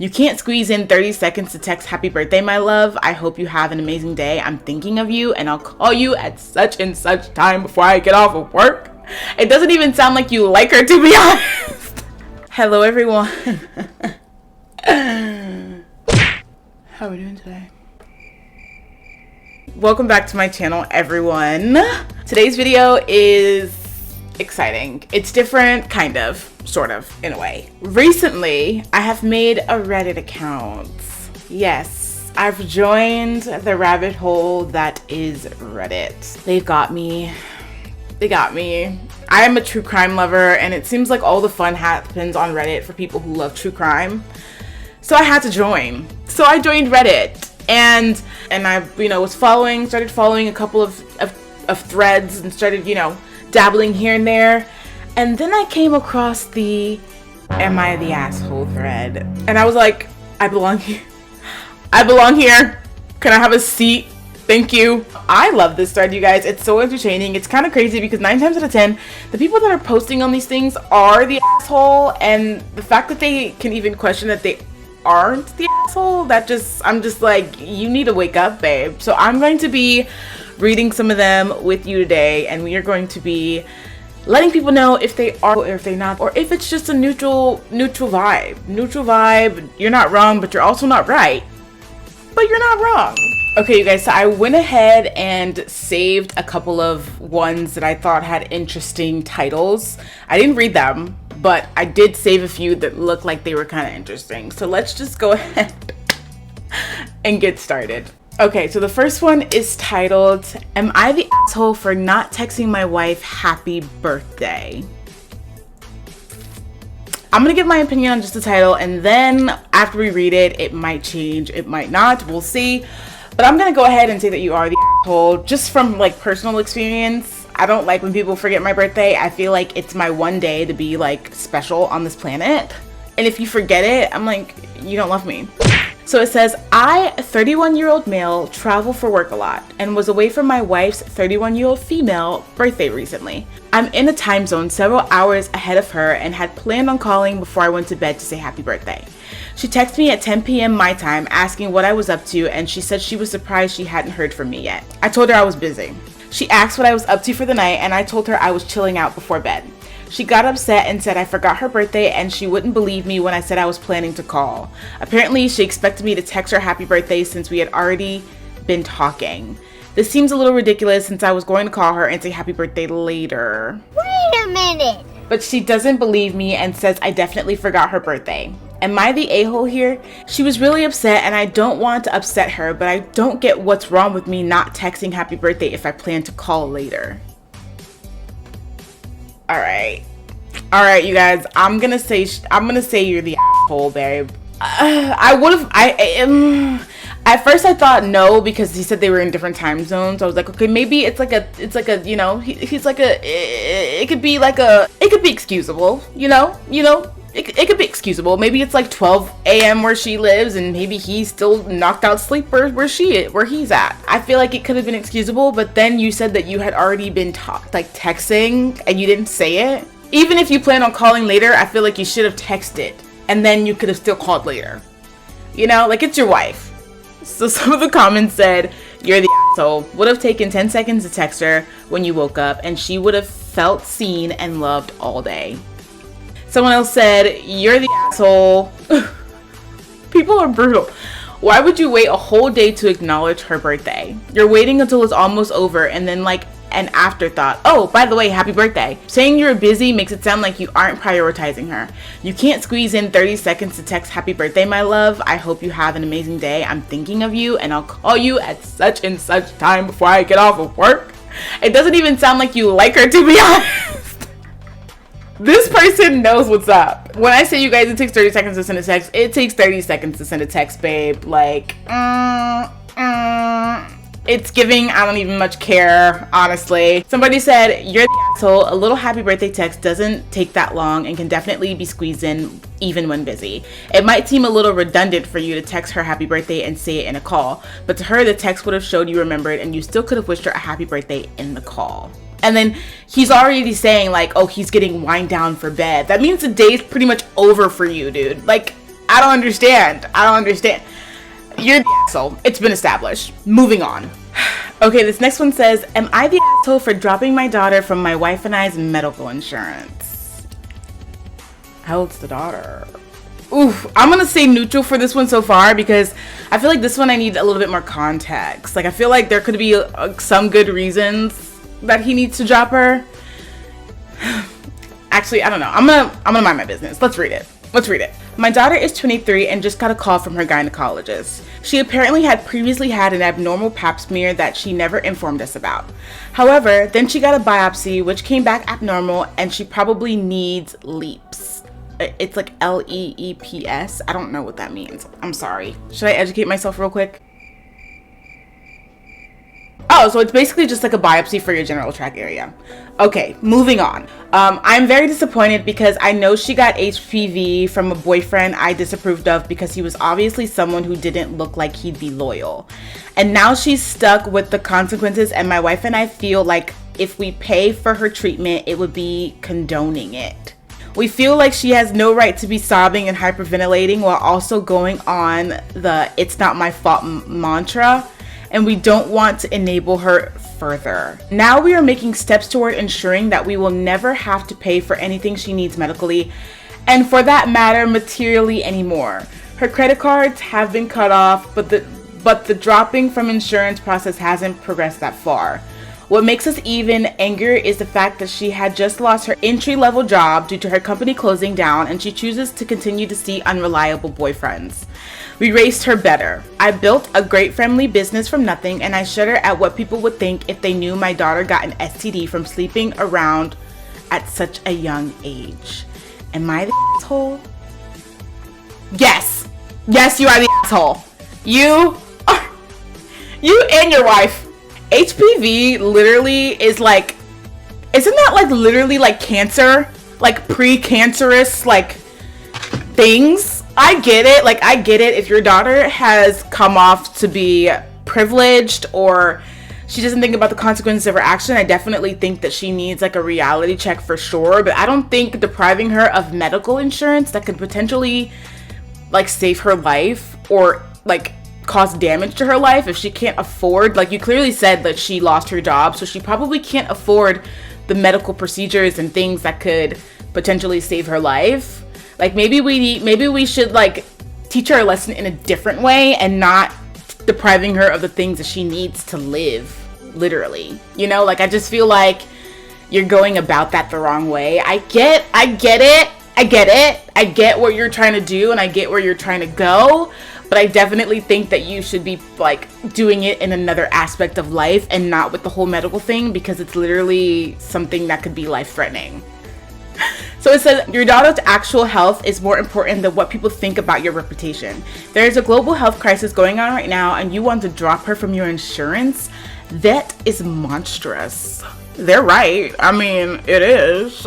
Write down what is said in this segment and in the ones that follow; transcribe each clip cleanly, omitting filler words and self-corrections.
You can't squeeze in 30 seconds to text happy birthday, my love. I hope you have an amazing day. I'm thinking of you and I'll call you at such and such time before I get off of work. It doesn't even sound like you like her, to be honest. Hello, everyone. How are we doing today? Welcome back to my channel, everyone. Today's video is exciting. It's different, kind of, sort of, in a way. Recently, I have made a Reddit account. Yes, I've joined the rabbit hole that is Reddit. They've got me. They got me. I am a true crime lover, and it seems like all the fun happens on Reddit for people who love true crime. So I had to join. So I joined Reddit, and I, started following a couple of threads and started, dabbling here and there. And then I came across the "Am I the asshole?" thread. And I was like, I belong here. I belong here. Can I have a seat? Thank you. I love this thread, you guys. It's so entertaining. It's kind of crazy because 9 times out of 10, the people that are posting on these things are the asshole. And the fact that they can even question that they aren't the asshole, I'm just like, you need to wake up, babe. So I'm going to be reading some of them with you today, and we are going to be letting people know if they are or if they're not, or if it's just a neutral vibe. You're not wrong, but you're also not right, but you're not wrong. Okay, you guys, so I went ahead and saved a couple of ones that I thought had interesting titles. I didn't read them, but I did save a few that looked like they were kind of interesting. So let's just go ahead and get started. Okay, so the first one is titled, "Am I the asshole for not texting my wife happy birthday?" I'm gonna give my opinion on just the title, and then after we read it, it might change, it might not, we'll see. But I'm gonna go ahead and say that you are the asshole, just from like personal experience. I don't like when people forget my birthday. I feel like it's my one day to be like special on this planet. And if you forget it, I'm like, you don't love me. So it says, "I, a 31-year-old male, travel for work a lot and was away from my wife's 31-year-old female birthday recently. I'm in a time zone several hours ahead of her and had planned on calling before I went to bed to say happy birthday. She texted me at 10 p.m. my time asking what I was up to, and she said she was surprised she hadn't heard from me yet. I told her I was busy. She asked what I was up to for the night, and I told her I was chilling out before bed. She got upset and said I forgot her birthday and she wouldn't believe me when I said I was planning to call. Apparently, she expected me to text her happy birthday since we had already been talking. This seems a little ridiculous since I was going to call her and say happy birthday later. Wait a minute! But she doesn't believe me and says I definitely forgot her birthday. Am I the a-hole here? She was really upset and I don't want to upset her, but I don't get what's wrong with me not texting happy birthday if I plan to call later." All right, you guys. I'm gonna say you're the asshole, babe. At first I thought no, because he said they were in different time zones. I was like, okay, maybe it could be excusable, it could be excusable. Maybe it's like 12 a.m. where she lives, and maybe he's still knocked out sleep where he's at. I feel like it could have been excusable, but then you said that you had already been texting and you didn't say it. Even if you plan on calling later, I feel like you should have texted, and then you could have still called later. It's your wife. So some of the comments said, "You're the asshole. Would have taken 10 seconds to text her when you woke up, and she would have felt seen and loved all day." Someone else said, "You're the asshole." People are brutal. "Why would you wait a whole day to acknowledge her birthday? You're waiting until it's almost over and then like an afterthought. Oh, by the way, happy birthday. Saying you're busy makes it sound like you aren't prioritizing her. You can't squeeze in 30 seconds to text happy birthday, my love. I hope you have an amazing day. I'm thinking of you and I'll call you at such and such time before I get off of work." It doesn't even sound like you like her, to be honest. This person knows what's up. When I say, you guys, it takes 30 seconds to send a text, it takes 30 seconds to send a text, babe. Like, it's giving, I don't even much care, honestly. Somebody said, "You're the asshole. A little happy birthday text doesn't take that long and can definitely be squeezed in even when busy. It might seem a little redundant for you to text her happy birthday and say it in a call, but to her, the text would have showed you remembered and you still could have wished her a happy birthday in the call." And then he's already saying like, oh, he's getting wind down for bed. That means the day's pretty much over for you, dude. Like, I don't understand. You're the asshole. It's been established. Moving on. Okay, this next one says, am I the asshole for dropping my daughter from my wife and I's medical insurance? How old's the daughter? Oof, I'm gonna say neutral for this one so far because I feel like this one I need a little bit more context. Like, I feel like there could be some good reasons that he needs to drop her. Actually, I don't know. I'm gonna mind my business. Let's read it. My daughter is 23 and just got a call from her gynecologist. She apparently had previously had an abnormal pap smear that she never informed us about. However, then she got a biopsy which came back abnormal and she probably needs LEEPs. It's like LEEPS. I don't know what that means. I'm sorry. Should I educate myself real quick? Oh, so it's basically just like a biopsy for your genital tract area. Okay, moving on. I'm very disappointed because I know she got HPV from a boyfriend I disapproved of because he was obviously someone who didn't look like he'd be loyal. And now she's stuck with the consequences, and my wife and I feel like if we pay for her treatment, it would be condoning it. We feel like she has no right to be sobbing and hyperventilating while also going on the "it's not my fault" mantra, and we don't want to enable her further. Now we are making steps toward ensuring that we will never have to pay for anything she needs medically, and for that matter, materially anymore. Her credit cards have been cut off, but the dropping from insurance process hasn't progressed that far. What makes us even angrier is the fact that she had just lost her entry-level job due to her company closing down, and she chooses to continue to see unreliable boyfriends. We raised her better. I built a great family business from nothing, and I shudder at what people would think if they knew my daughter got an STD from sleeping around at such a young age. Am I the asshole? Yes. Yes, you are the asshole. You and your wife. HPV literally is like, isn't that like literally like cancer? Like pre-cancerous like things? I get it. Like, I get it if your daughter has come off to be privileged or she doesn't think about the consequences of her action. I definitely think that she needs like a reality check for sure. But I don't think depriving her of medical insurance that could potentially like save her life or like cause damage to her life if she can't afford, like you clearly said that she lost her job, so she probably can't afford the medical procedures and things that could potentially save her life. Like maybe we should like teach her a lesson in a different way and not depriving her of the things that she needs to live, literally. You know, like I just feel like you're going about that the wrong way. I get it. I get what you're trying to do and I get where you're trying to go. But I definitely think that you should be like doing it in another aspect of life and not with the whole medical thing, because it's literally something that could be life-threatening. So it says, your daughter's actual health is more important than what people think about your reputation. There is a global health crisis going on right now and you want to drop her from your insurance? That is monstrous. They're right. I mean, it is.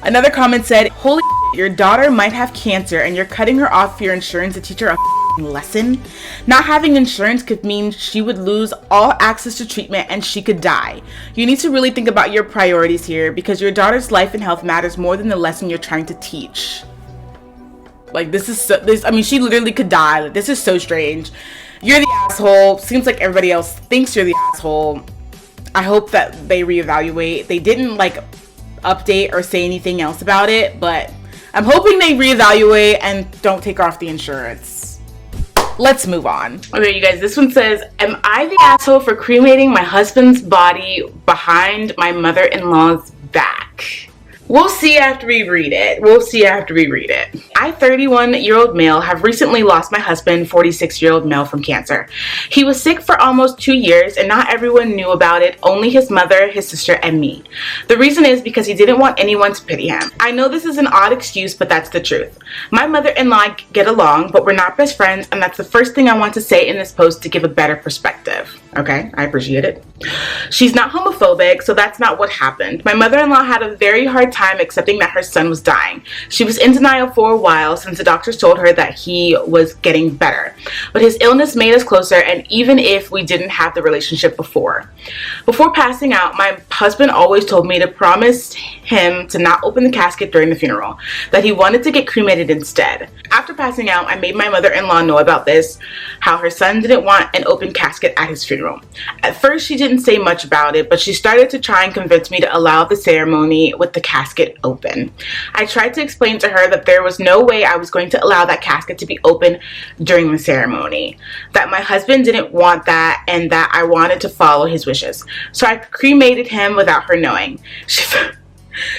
Another comment said, holy shit, your daughter might have cancer and you're cutting her off your insurance to teach her a lesson. Not having insurance could mean she would lose all access to treatment and she could die. You need to really think about your priorities here, because your daughter's life and health matters more than the lesson you're trying to teach. Like I mean, she literally could die. Like, this is so strange. You're the asshole. Seems like everybody else thinks you're the asshole. I hope that they reevaluate. They didn't like update or say anything else about it, but I'm hoping they reevaluate and don't take off the insurance. Let's move on. Okay, you guys, this one says, am I the asshole for cremating my husband's body behind my mother-in-law's back? We'll see after we read it. I, 31-year-old male, have recently lost my husband, 46-year-old male, from cancer. He was sick for almost 2 years and not everyone knew about it, only his mother, his sister, and me. The reason is because he didn't want anyone to pity him. I know this is an odd excuse, but that's the truth. My mother-in-law get along, but we're not best friends, and that's the first thing I want to say in this post to give a better perspective. Okay, I appreciate it. She's not homophobic, so that's not what happened. My mother-in-law had a very hard time accepting that her son was dying. She was in denial for a while since the doctors told her that he was getting better. But his illness made us closer, and even if we didn't have the relationship before. Before passing out, my husband always told me to promise him to not open the casket during the funeral, that he wanted to get cremated instead. After passing out, I made my mother-in-law know about this, how her son didn't want an open casket at his funeral. At first, she didn't say much about it, but she started to try and convince me to allow the ceremony with the casket open. I tried to explain to her that there was no way I was going to allow that casket to be open during the ceremony, that my husband didn't want that, and that I wanted to follow his wishes. So I cremated him without her knowing.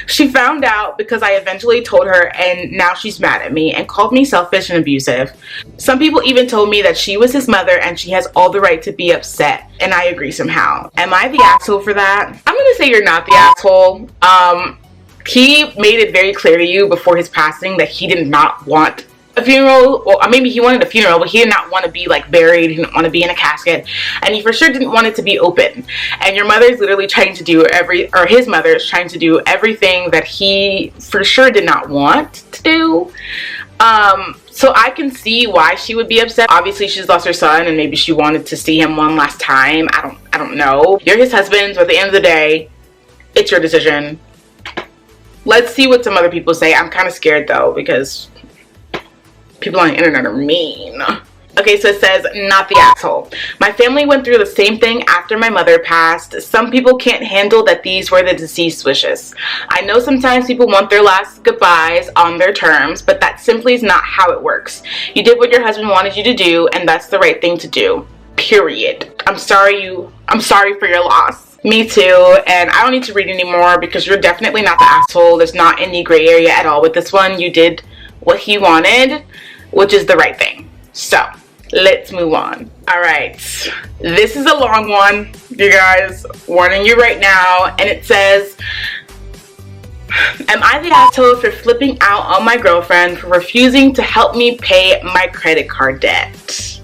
She found out because I eventually told her, and now she's mad at me and called me selfish and abusive. Some people even told me that she was his mother and she has all the right to be upset, and I agree somehow. Am I the asshole for that? I'm gonna say you're not the asshole. He made it very clear to you before his passing that he did not want a funeral, or maybe he wanted a funeral, but he did not want to be like buried. He didn't want to be in a casket, and he for sure didn't want it to be open. And your mother is literally trying to do his mother is trying to do everything that he for sure did not want to do. So I can see why she would be upset. Obviously, she's lost her son, and maybe she wanted to see him one last time. I don't know. You're his husband, so at the end of the day, it's your decision. Let's see what some other people say. I'm kind of scared though, because people on the internet are mean. Okay, so it says, not the asshole. My family went through the same thing after my mother passed. Some people can't handle that these were the deceased wishes. I know sometimes people want their last goodbyes on their terms, but that simply is not how it works. You did what your husband wanted you to do, and that's the right thing to do. Period. I'm sorry for your loss. Me too, and I don't need to read anymore because you're definitely not the asshole. There's not any gray area at all with this one. You did what he wanted, which is the right thing. So let's move on. All right, this is a long one, you guys, warning you right now. And it says, am I the asshole for flipping out on my girlfriend for refusing to help me pay my credit card debt?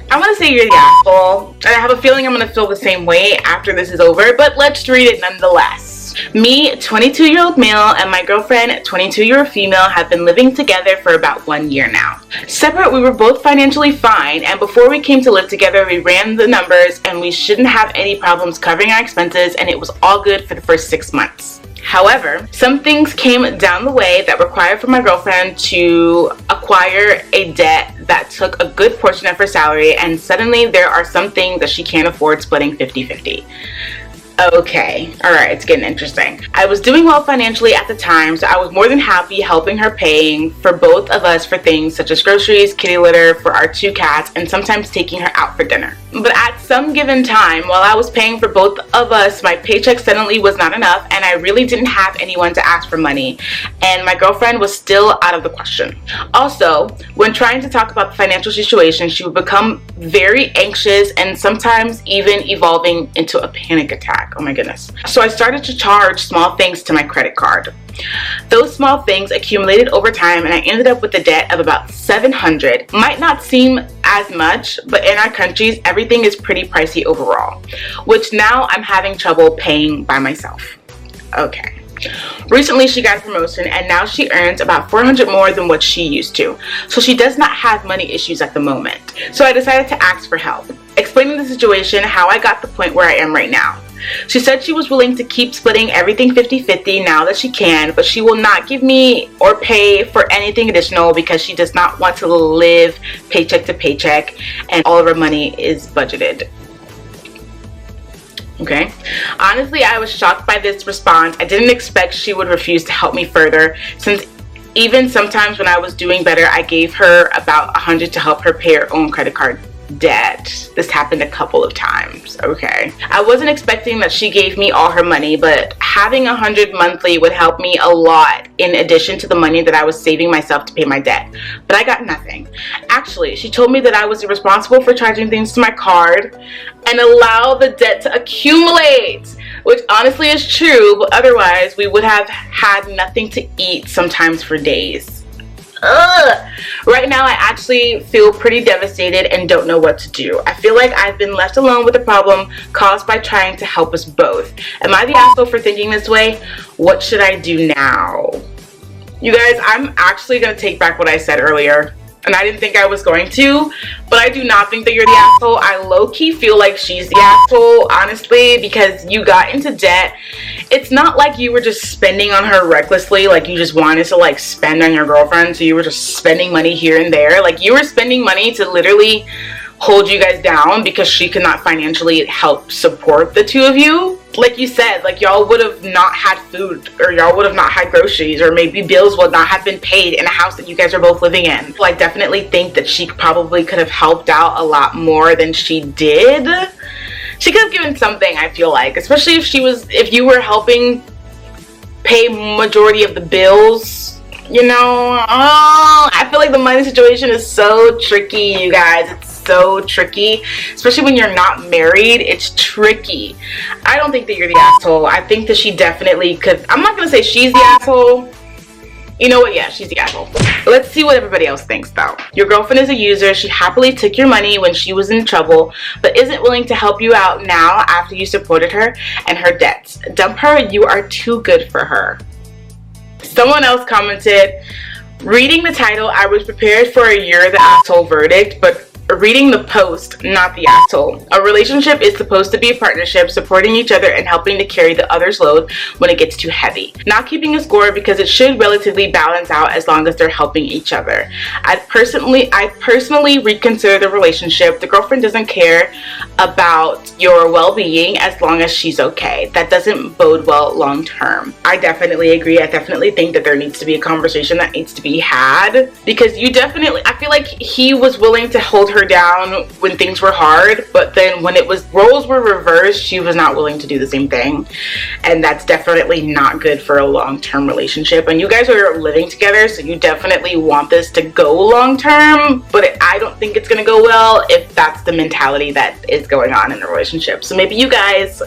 I'm gonna say you're the asshole, and I have a feeling I'm gonna feel the same way after this is over, but let's read it nonetheless. Me, 22-year-old male, and my girlfriend, 22-year-old female, have been living together for about 1 year now. Separate, we were both financially fine, and before we came to live together, we ran the numbers, and we shouldn't have any problems covering our expenses, and it was all good for the first 6 months. However, some things came down the way that required for my girlfriend to acquire a debt that took a good portion of her salary, and suddenly there are some things that she can't afford splitting 50-50. Okay, alright, it's getting interesting. I was doing well financially at the time, so I was more than happy helping her paying for both of us for things such as groceries, kitty litter for our 2 cats, and sometimes taking her out for dinner. But at some given time, while I was paying for both of us, my paycheck suddenly was not enough, and I really didn't have anyone to ask for money, and my girlfriend was still out of the question. Also, when trying to talk about the financial situation, she would become very anxious and sometimes even evolving into a panic attack. Oh my goodness. So I started to charge small things to my credit card. Those small things accumulated over time, and I ended up with a debt of about $700. Might not seem as much, but in our countries, everything is pretty pricey overall, which now I'm having trouble paying by myself. Okay. Recently, she got a promotion, and now she earns about $400 more than what she used to. So she does not have money issues at the moment. So I decided to ask for help, explaining the situation, how I got the point where I am right now. She said she was willing to keep splitting everything 50-50 now that she can, but she will not give me or pay for anything additional because she does not want to live paycheck to paycheck, and all of her money is budgeted. Okay. Honestly, I was shocked by this response. I didn't expect she would refuse to help me further, since even sometimes when I was doing better, I gave her about $100 to help her pay her own credit card debt. This happened a couple of times. Okay. I wasn't expecting that she gave me all her money, but having $100 monthly would help me a lot in addition to the money that I was saving myself to pay my debt. But I got nothing. Actually, she told me that I was irresponsible for charging things to my card and allow the debt to accumulate, which honestly is true, but otherwise we would have had nothing to eat sometimes for days. Ugh. Right now, I actually feel pretty devastated and don't know what to do. I feel like I've been left alone with the problem caused by trying to help us both. Am I the asshole for thinking this way? What should I do now? You guys, I'm actually going to take back what I said earlier. and I didn't think I was going to, but I do not think that you're the asshole. I low-key feel like she's the asshole, honestly, because you got into debt. It's not like you were just spending on her recklessly, like you just wanted to like spend on your girlfriend, so you were just spending money here and there. Like, you were spending money to literally hold you guys down because she could not financially help support the two of you. Like you said, like y'all would have not had food, or y'all would have not had groceries, or maybe bills would not have been paid in a house that you guys are both living in. So I definitely think that she probably could have helped out a lot more than she did. She could have given something, I feel like, especially if you were helping pay majority of the bills, you know. Oh, I feel like the money situation is so tricky, you guys. It's so tricky, especially when you're not married. It's tricky. I don't think that you're the asshole. I think that she definitely could. I'm not gonna say she's the asshole. You know what? Yeah, she's the asshole. Let's see what everybody else thinks though. Your girlfriend is a user. She happily took your money when she was in trouble, but isn't willing to help you out now after you supported her and her debts. Dump her. You are too good for her. Someone else commented, reading the title, I was prepared for a "you're the asshole" verdict, but reading the post, not the asshole. A relationship is supposed to be a partnership, supporting each other and helping to carry the other's load when it gets too heavy. Not keeping a score, because it should relatively balance out as long as they're helping each other. I personally reconsider the relationship. The girlfriend doesn't care about your well-being as long as she's okay. That doesn't bode well long term. I definitely agree. I definitely think that there needs to be a conversation that needs to be had, because I feel like he was willing to hold her down when things were hard, but then when roles were reversed, she was not willing to do the same thing, and that's definitely not good for a long-term relationship. And you guys are living together, so you definitely want this to go long-term, but I don't think it's gonna go well if that's the mentality that is going on in the relationship. So maybe you guys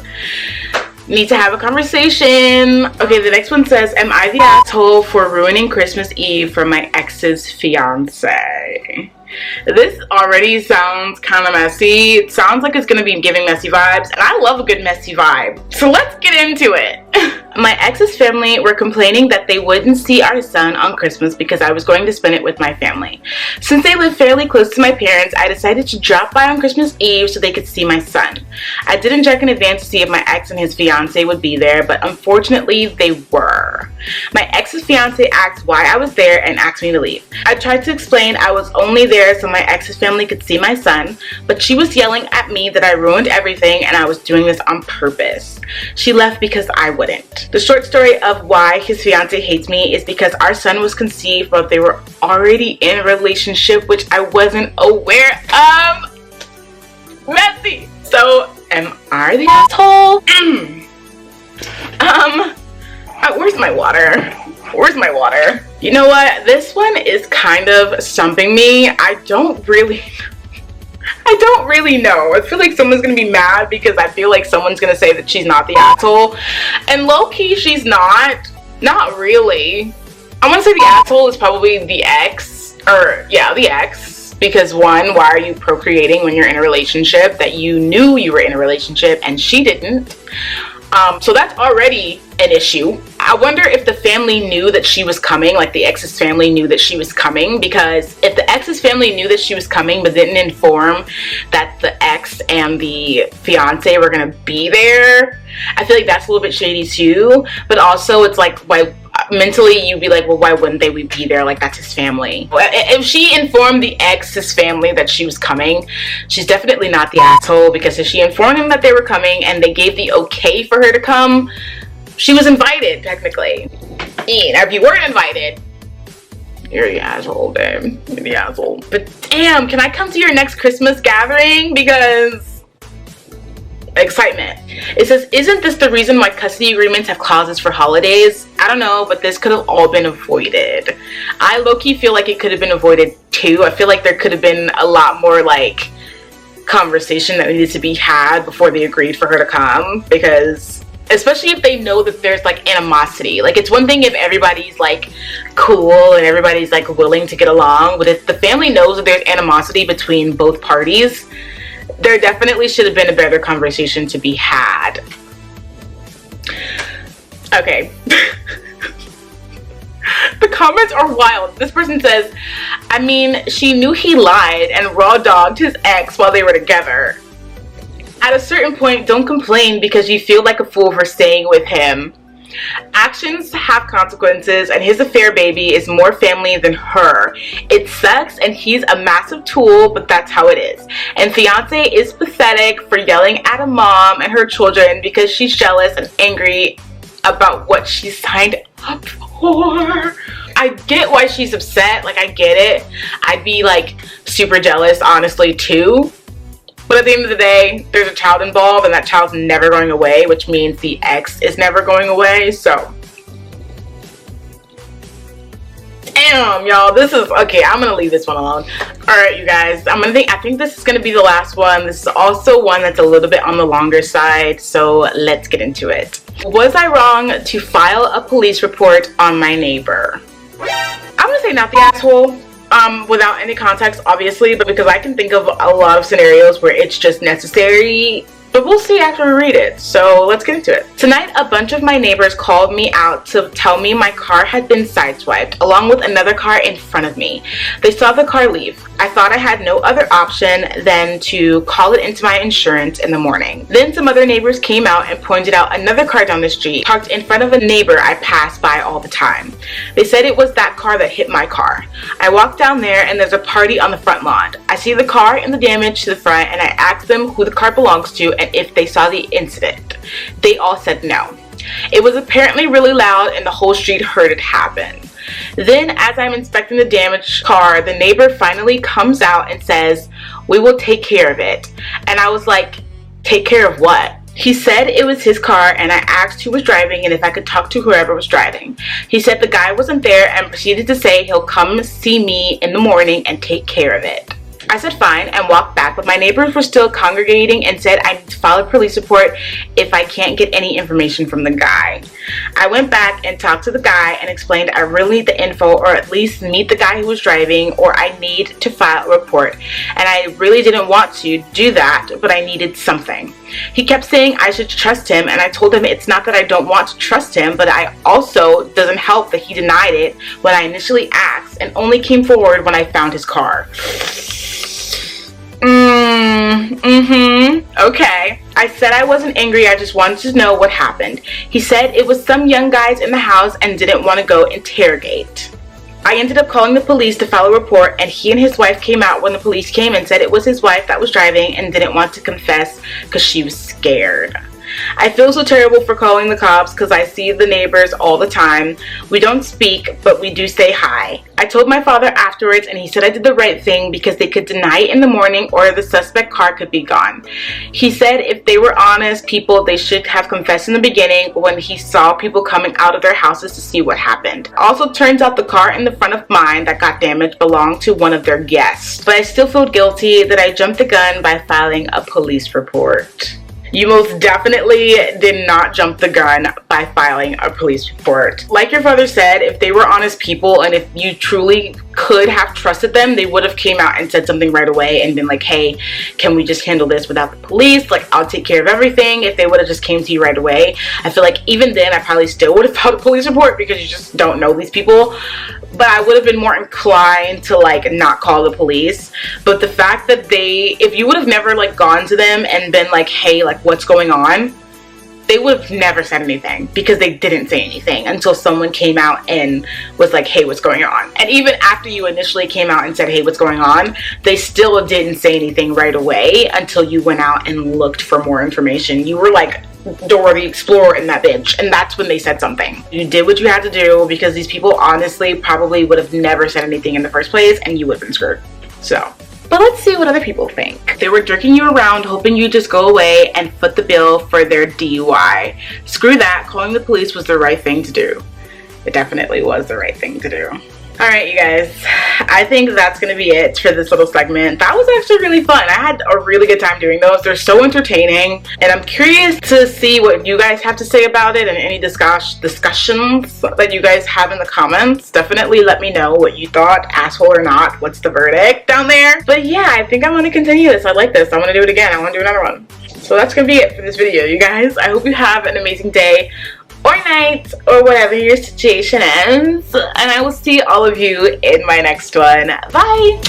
need to have a conversation. Okay, the next one says, am I the asshole for ruining Christmas Eve for my ex's fiance? This already sounds kind of messy. It sounds like it's gonna be giving messy vibes, and I love a good messy vibe. So let's get into it. My ex's family were complaining that they wouldn't see our son on Christmas because I was going to spend it with my family. Since they live fairly close to my parents, I decided to drop by on Christmas Eve so they could see my son. I didn't check in advance to see if my ex and his fiance would be there, but unfortunately they were. My ex's fiance asked why I was there and asked me to leave. I tried to explain I was only there so my ex's family could see my son, but she was yelling at me that I ruined everything and I was doing this on purpose. She left because I wouldn't. The short story of why his fiance hates me is because our son was conceived but they were already in a relationship, which I wasn't aware of. Messy. So am I the asshole? Where's my water? Where's my water? You know what? This one is kind of stumping me. I don't really know. I feel like someone's gonna be mad because I feel like someone's gonna say that she's not the asshole. And low-key, she's not. Not really. I want to say the asshole is probably the ex. Or, yeah, the ex. Because one, why are you procreating when you're in a relationship that you knew you were in a relationship and she didn't? So that's already an issue. I wonder if the family knew that she was coming, like the ex's family knew that she was coming, because if the ex's family knew that she was coming but didn't inform that the ex and the fiance were gonna be there, I feel like that's a little bit shady too. But also it's like, why mentally you'd be like, well, why wouldn't they be there? Like, that's his family. If she informed the ex's family that she was coming, she's definitely not the asshole, because if she informed them that they were coming and they gave the okay for her to come, she was invited technically. Now if you weren't invited, you're the asshole, babe. You're the asshole. But damn, can I come to your next Christmas gathering? Because excitement. It says, isn't this the reason why custody agreements have clauses for holidays? I don't know, but this could have all been avoided. I low-key feel like it could have been avoided too. I feel like there could have been a lot more like conversation that needed to be had before they agreed for her to come, because especially if they know that there's like animosity. Like, it's one thing if everybody's like cool and everybody's like willing to get along, but if the family knows that there's animosity between both parties, there definitely should have been a better conversation to be had. Okay. The comments are wild. This person says, I mean, she knew he lied and raw dogged his ex while they were together. At a certain point, don't complain because you feel like a fool for staying with him. Actions have consequences, and his affair baby is more family than her. It sucks, and he's a massive tool, but that's how it is. And fiance is pathetic for yelling at a mom and her children because she's jealous and angry about what she signed up for. I get why she's upset, like I get it. I'd be like super jealous honestly too. But at the end of the day, there's a child involved and that child's never going away, which means the ex is never going away, so. Damn, y'all, this is, okay, I'm gonna leave this one alone. Alright, you guys, I think this is gonna be the last one. This is also one that's a little bit on the longer side, so let's get into it. Was I wrong to file a police report on my neighbor? I'm gonna say not the asshole. Without any context, obviously, but because I can think of a lot of scenarios where it's just necessary, but we'll see after we read it, so let's get into it. Tonight, a bunch of my neighbors called me out to tell me my car had been sideswiped, along with another car in front of me. They saw the car leave. I thought I had no other option than to call it into my insurance in the morning. Then some other neighbors came out and pointed out another car down the street, parked in front of a neighbor I pass by all the time. They said it was that car that hit my car. I walked down there and there's a party on the front lawn. I see the car and the damage to the front, and I asked them who the car belongs to and if they saw the incident. They all said no. It was apparently really loud and the whole street heard it happen. Then as I'm inspecting the damaged car, the neighbor finally comes out and says, "We will take care of it." And I was like, take care of what? He said it was his car, and I asked who was driving and if I could talk to whoever was driving. He said the guy wasn't there and proceeded to say he'll come see me in the morning and take care of it. I said fine and walked back, but my neighbors were still congregating and said I need to file a police report if I can't get any information from the guy. I went back and talked to the guy and explained I really need the info, or at least meet the guy who was driving, or I need to file a report. And I really didn't want to do that, but I needed something. He kept saying I should trust him, and I told him it's not that I don't want to trust him, but I also doesn't help that he denied it when I initially asked and only came forward when I found his car. Okay. I said I wasn't angry, I just wanted to know what happened. He said it was some young guys in the house and didn't want to go interrogate. I ended up calling the police to file a report, and he and his wife came out when the police came and said it was his wife that was driving and didn't want to confess because she was scared. I feel so terrible for calling the cops because I see the neighbors all the time. We don't speak, but we do say hi. I told my father afterwards, and he said I did the right thing because they could deny it in the morning or the suspect car could be gone. He said if they were honest people, they should have confessed in the beginning when he saw people coming out of their houses to see what happened. Also, turns out the car in the front of mine that got damaged belonged to one of their guests. But I still feel guilty that I jumped the gun by filing a police report. You most definitely did not jump the gun by filing a police report. Like your father said, if they were honest people and if you truly could have trusted them, they would have came out and said something right away and been like, hey, can we just handle this without the police? Like, I'll take care of everything. If they would have just came to you right away, I feel like even then I probably still would have filed a police report because you just don't know these people. But I would have been more inclined to like not call the police. But the fact that if you would have never like gone to them and been like, hey, like what's going on, they would have never said anything because they didn't say anything until someone came out and was like, hey, what's going on? And even after you initially came out and said, hey, what's going on, they still didn't say anything right away until you went out and looked for more information. You were like Dora the Explorer in that bitch, and that's when they said something. You did what you had to do because these people honestly probably would have never said anything in the first place and you would have been screwed. So, but let's see what other people think. They were jerking you around hoping you just go away and foot the bill for their DUI. Screw that, calling the police was the right thing to do. It definitely was the right thing to do. Alright, you guys, I think that's going to be it for this little segment. That was actually really fun. I had a really good time doing those. They're so entertaining, and I'm curious to see what you guys have to say about it and any discussions that you guys have in the comments. Definitely let me know what you thought, asshole or not. What's the verdict down there? But yeah, I think I'm going to continue this. I like this. I want to do it again. I want to do another one. So that's going to be it for this video, you guys. I hope you have an amazing day or night, or whatever your situation is. And I will see all of you in my next one. Bye!